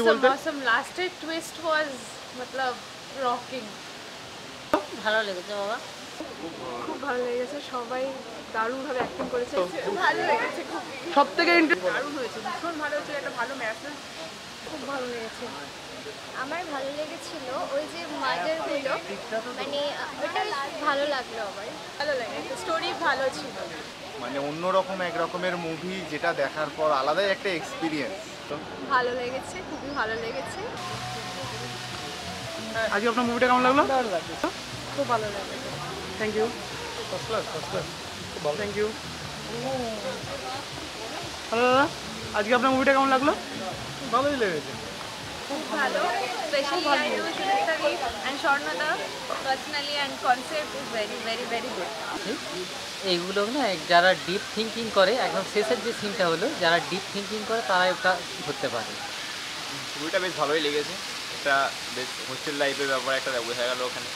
কিছু বলতে? awesome. Last twist was matlab rocking. ভালো লেগেছে বাবা। খুব ভালো লেগেছে, সবাই দারুণভাবে অ্যাক্টিং করেছে। ভালো লেগেছে খুব। সবথেকে দারুণ হয়েছে, ভীষণ ভালো হয়েছে, একটা ভালো মেসেজ। খুব ভালো লেগেছে। আমার ভালো লেগেছিল ওই যে মার্ডারগুলো, মানে ওটা ভালো লাগলো আমার। ভালো লেগেছে, স্টোরি ভালো ছিল। মানে অন্যরকম এক রকমের মুভি, যেটা দেখার পর আলাদাই একটা এক্সপিরিয়েন্স। ভালো লেগেছে, খুবই ভালো লেগেছে। আজকে আপনার মুভিটা কেমন লাগলো? ভালো লাগছে, খুব ভালো লেগেছে। Thank you, first class thank you. Hello দাদা, আজকে আপনার মুভিটা কেমন লাগলো? ভালোই লেগেছে। খুব ভালো, স্পেশালি আই ডু সুনিতাদি অ্যান্ড স্বর্ণদা personally and concept is very very very good. এইগুলো না যারা ডিপ থিঙ্কিং করে, একদম শেষের যে সিনটা হলো, যারা ডিপ থিঙ্কিং করে তারা ওটা ধরতে পারে। ছবিটা বেশ ভালোই লেগেছে, একটা বেশ হোস্টেল লাইফের ব্যাপার একটা বোঝা গেল ওখানে।